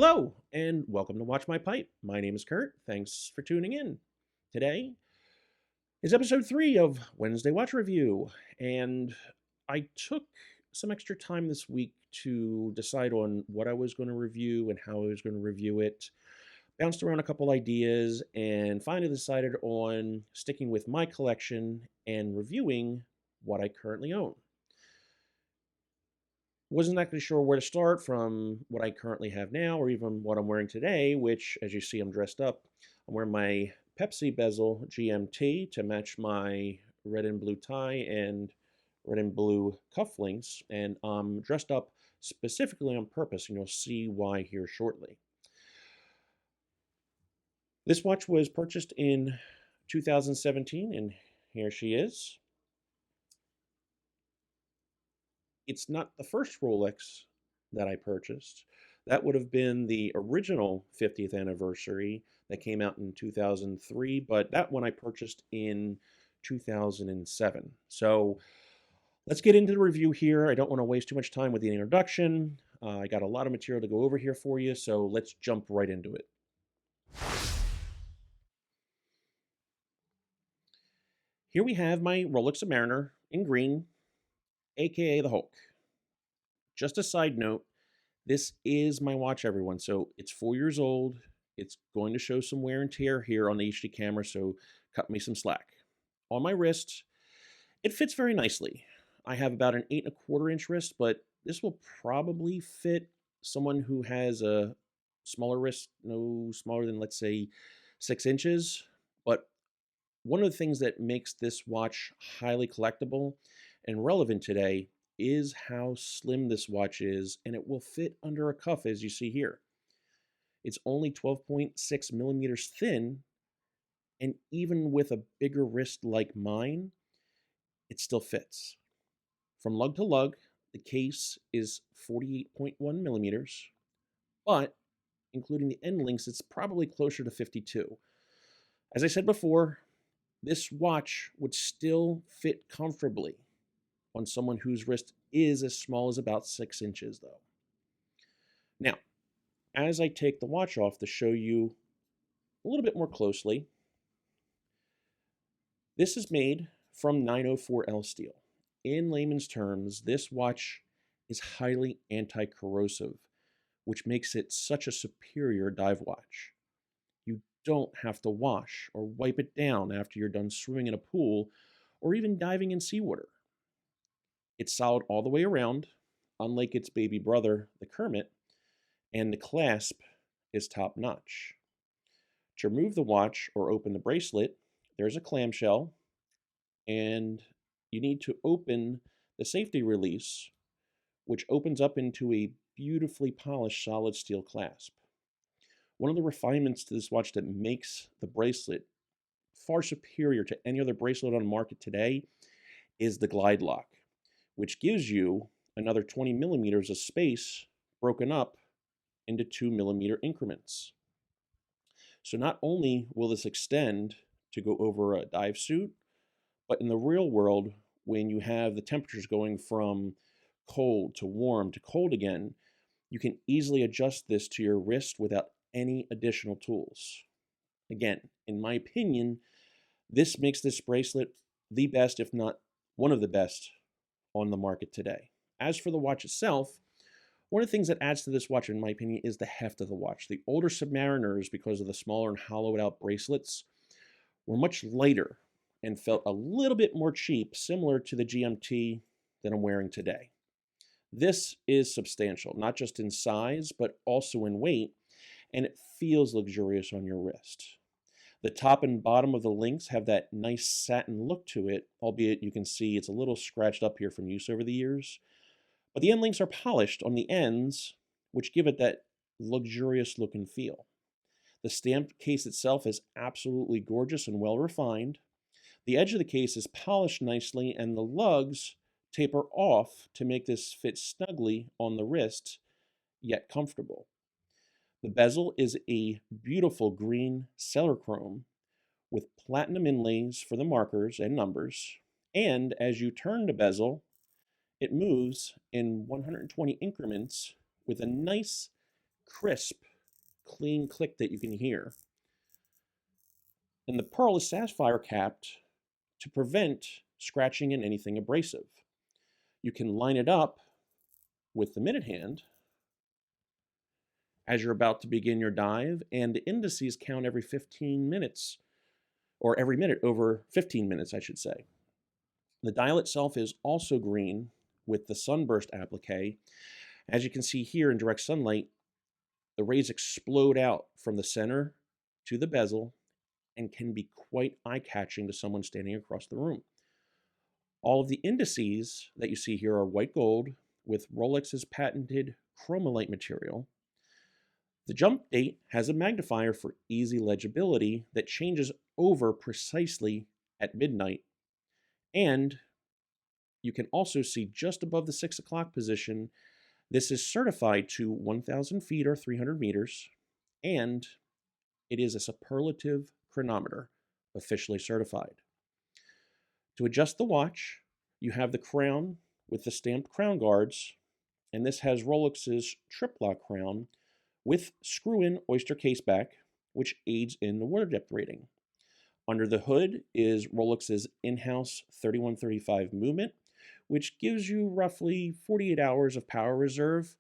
Hello, and welcome to Watch My Pipe. My name is Kurt. Thanks for tuning in. Today is episode 3 of Wednesday Watch Review, and I took some extra time this week to decide on what I was going to review and how I was going to review it. Bounced around a couple ideas and finally decided on sticking with my collection and reviewing what I currently own. Wasn't exactly sure where to start from what I currently have now or even what I'm wearing today, which, as you see, I'm dressed up. I'm wearing my Pepsi bezel GMT to match my red and blue tie and red and blue cufflinks, and I'm dressed up specifically on purpose, and you'll see why here shortly. This watch was purchased in 2017, and here she is. It's not the first Rolex that I purchased. That would have been the original 50th anniversary that came out in 2003, but that one I purchased in 2007. So let's get into the review here. I don't want to waste too much time with the introduction. I got a lot of material to go over here for you, so let's jump right into it. Here we have my Rolex Submariner in green, aka the Hulk. Just a side note, this is my watch, everyone. So it's 4 years old. It's going to show some wear and tear here on the HD camera, so cut me some slack. On my wrist, it fits very nicely. I have about an 8.25-inch wrist, but this will probably fit someone who has a smaller wrist, no smaller than, let's say, 6 inches. But one of the things that makes this watch highly collectible and relevant today is how slim this watch is, and it will fit under a cuff, as you see here. It's only 12.6 millimeters thin, and even with a bigger wrist like mine, it still fits. From lug to lug, the case is 48.1 millimeters, but including the end links, it's probably closer to 52. As I said before, this watch would still fit comfortably on someone whose wrist is as small as about 6 inches, though. Now, as I take the watch off to show you a little bit more closely, this is made from 904L steel. In layman's terms, this watch is highly anti-corrosive, which makes it such a superior dive watch. You don't have to wash or wipe it down after you're done swimming in a pool or even diving in seawater. It's solid all the way around, unlike its baby brother, the Kermit, and the clasp is top-notch. To remove the watch or open the bracelet, there's a clamshell, and you need to open the safety release, which opens up into a beautifully polished solid steel clasp. One of the refinements to this watch that makes the bracelet far superior to any other bracelet on the market today is the glide lock, which gives you another 20 millimeters of space broken up into 2 millimeter increments. So not only will this extend to go over a dive suit, but in the real world, when you have the temperatures going from cold to warm to cold again, you can easily adjust this to your wrist without any additional tools. Again, in my opinion, this makes this bracelet the best, if not one of the best, on the market today. As for the watch itself, one of the things that adds to this watch, in my opinion, is the heft of the watch. The older Submariners, because of the smaller and hollowed out bracelets, were much lighter and felt a little bit more cheap, similar to the GMT that I'm wearing today. This is substantial, not just in size, but also in weight, and it feels luxurious on your wrist. The top and bottom of the links have that nice satin look to it, albeit you can see it's a little scratched up here from use over the years. But the end links are polished on the ends, which give it that luxurious look and feel. The stamped case itself is absolutely gorgeous and well refined. The edge of the case is polished nicely, and the lugs taper off to make this fit snugly on the wrist, yet comfortable. The bezel is a beautiful green Celerchrome with platinum inlays for the markers and numbers, and as you turn the bezel, it moves in 120 increments with a nice, crisp clean click that you can hear. And the pearl is sapphire capped to prevent scratching and anything abrasive. You can line it up with the minute hand as you're about to begin your dive, and the indices count every 15 minutes, or every minute over 15 minutes, I should say. The dial itself is also green with the sunburst applique. As you can see here in direct sunlight, the rays explode out from the center to the bezel and can be quite eye-catching to someone standing across the room. All of the indices that you see here are white gold with Rolex's patented chromolite material. The jump date has a magnifier for easy legibility that changes over precisely at midnight, and you can also see just above the 6 o'clock position. This is certified to 1,000 feet or 300 meters, and it is a superlative chronometer, officially certified. To adjust the watch, you have the crown with the stamped crown guards, and this has Rolex's trip lock crown with screw-in oyster caseback, which aids in the water depth rating. Under the hood is Rolex's in-house 3135 movement, which gives you roughly 48 hours of power reserve.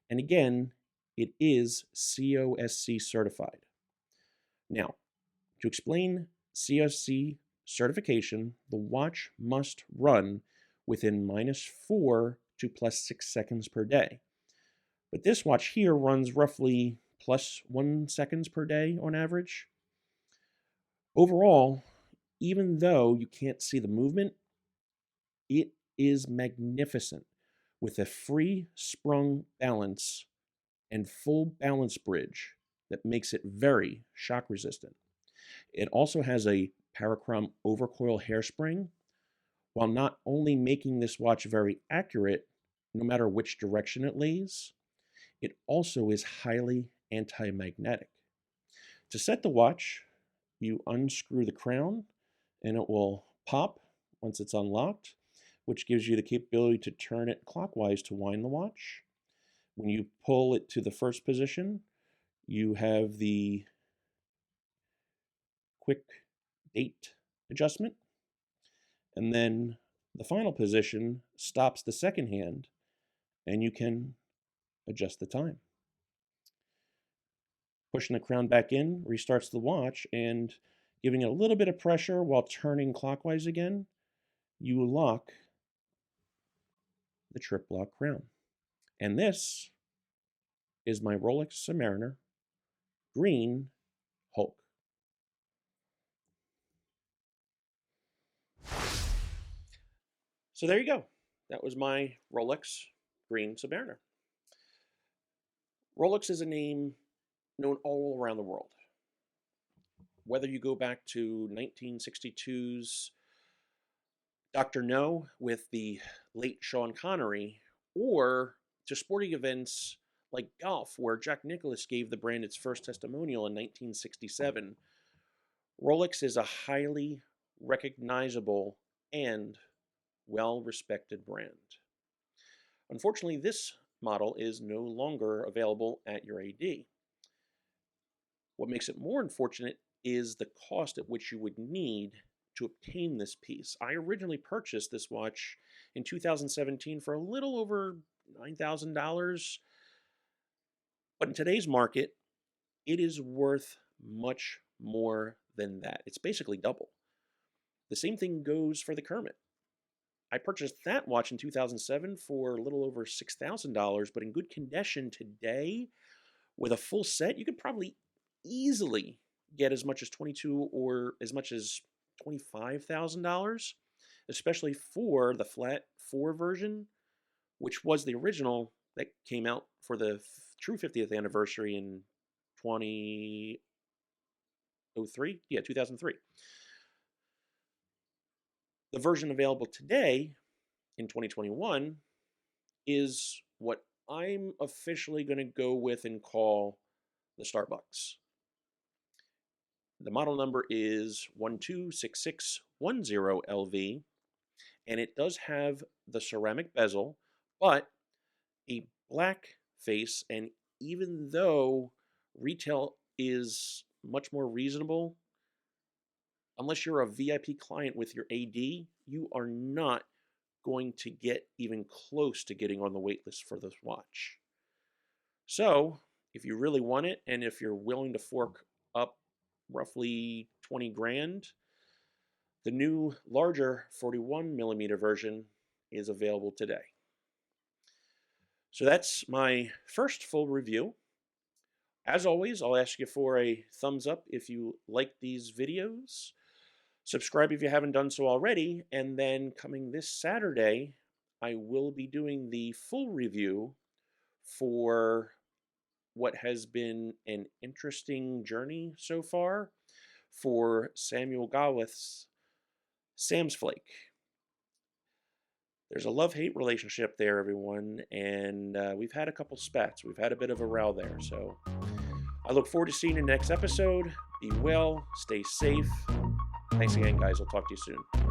And again, it is COSC certified. Now, to explain COSC certification, the watch must run within -4 to +6 seconds per day. But this watch here runs roughly +1 seconds per day on average. Overall, even though you can't see the movement, it is magnificent with a free sprung balance and full balance bridge that makes it very shock resistant. It also has a parachrom overcoil hairspring, while not only making this watch very accurate no matter which direction it lays, it also is highly anti-magnetic. To set the watch, you unscrew the crown and it will pop once it's unlocked, which gives you the capability to turn it clockwise to wind the watch. When you pull it to the first position, you have the quick date adjustment, and then the final position stops the second hand and you can adjust the time. Pushing the crown back in restarts the watch, and giving it a little bit of pressure while turning clockwise again, you lock the trip lock crown. And this is my Rolex Submariner Green Hulk. So there you go. That was my Rolex Green Submariner. Rolex is a name known all around the world. Whether you go back to 1962's Dr. No with the late Sean Connery, or to sporting events like golf, where Jack Nicklaus gave the brand its first testimonial in 1967, Rolex is a highly recognizable and well-respected brand. Unfortunately, this model is no longer available at your AD. What makes it more unfortunate is the cost at which you would need to obtain this piece. I originally purchased this watch in 2017 for a little over $9,000, but in today's market, it is worth much more than that. It's basically double. The same thing goes for the Kermit. I purchased that watch in 2007 for a little over $6,000, but in good condition today, with a full set, you could probably easily get as much as $22,000 or as much as $25,000, especially for the flat 4 version, which was the original that came out for the true 50th anniversary in 2003. Yeah, 2003. The version available today in 2021 is what I'm officially going to go with and call the Starbucks. The model number is 126610LV, and it does have the ceramic bezel, but a black face. And even though retail is much more reasonable. Unless you're a VIP client with your AD, you are not going to get even close to getting on the wait list for this watch. So if you really want it, and if you're willing to fork up roughly 20 grand, the new larger 41 millimeter version is available today. So that's my first full review. As always, I'll ask you for a thumbs up if you like these videos. Subscribe if you haven't done so already, and then coming this Saturday, I will be doing the full review for what has been an interesting journey so far for Samuel Gawith's Sam's Flake. There's a love-hate relationship there, everyone, and we've had a couple spats. We've had a bit of a row there, so I look forward to seeing you next episode. Be well, stay safe. Thanks again, guys. I'll talk to you soon.